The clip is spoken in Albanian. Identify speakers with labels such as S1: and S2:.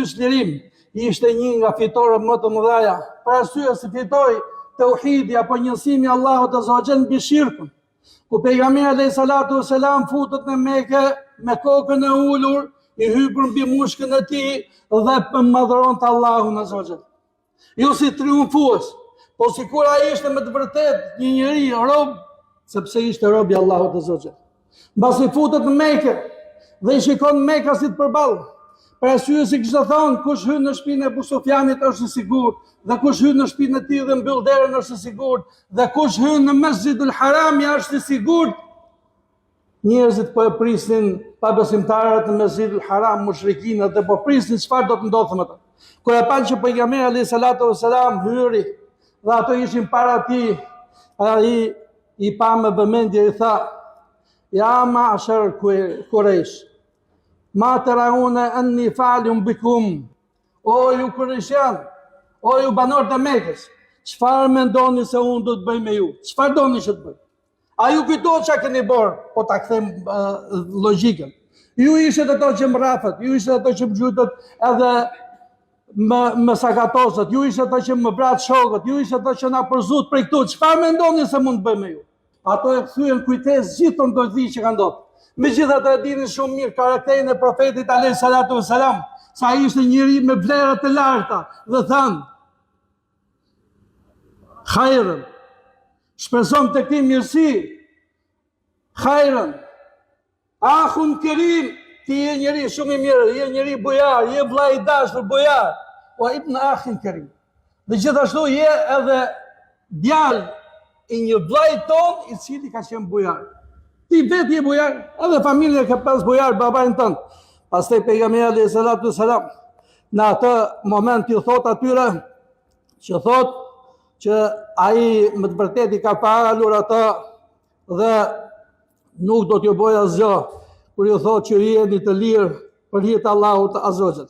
S1: ky çlirim ishte një nga fitoret më të mëdha, për arsye se fitoi tauhidi apo njësimi i Allahut azza wa jall mbi shirkun, ku pejgamberi alayhis salatu wassalam futet në Mekë me kokën e ulur, i hypur mbi mushkën e tij dhe madhronte Allahun azza wa jall. Jo si triumfues, po sikur ai ishte me të vërtet një njeri rob, sepse ishte rob i Allahut azza wa jall. Mbasi futet në Mekë dhe i shikon Mekasit përballë, për arsye se kishte thonë kush hyn në shtëpinë e Abu Sufjanit është i sigurt, dhe kush hyn në shtëpinë e tij dhe mbyll derën është i sigurt, dhe kush hyn në Mesjidul Haram është i sigurt. Njerëzit po e prisnin pabesimtarët në Mesjidul Haram, mushrikinët, dhe po prisnin çfarë do të ndodhte me ata. Kur e pan që pejgamberi alayhis salatu wassalam hyri dhe ato ishin para tij, ai i pa me vëmendje i tha: "Ja ma'ashar Quraysh, ma tarauna anni fa'ilun bikum." O ju Qurayshan, o ju banorët e Mekës, çfarë mendoni se unë do të bëj me ju? Çfarë doni që të bëj? A ju kujtohet çka keni bërë? Po ta kthejmë logjikën. Ju ishte ato që mrafët, ju ishte ato që më gjujtët edhe më sakatosët, ju ishte ato që më bratë shokët, ju ishte ato që na përzut prej këtu. Çfarë mendoni se mund të bëj me ju? Ato e kthyen kujtesë gjithë të ndodhi që ka ndodhur. Megjithatë e dinin shumë mirë karakterin e profetit alayhis salatu wassalam, sa ai ishte njëri me vlera të larta dhe thanë: "Khajrën, shpreson të këti mirësi, khajrën, akhun kerim, ti je njëri shumë i mirë, je njëri bujar, je vllai i dashur bujar, o ibn akhin kerim. Dhe gjithashtu je edhe djalë i një vllai ton i cili ka qenë bujar. Ti vetë je bujar, edhe familja ka pas bujar babain tënd." Pastaj pejgamberi alayhis salatu wassalam në atë moment i thot atyre që ai më të vërtet i ka falur ata dhe nuk do t'ju bëj asgjë, kur ju thot që jeni të lirë për hir të Allahut azza wa jall.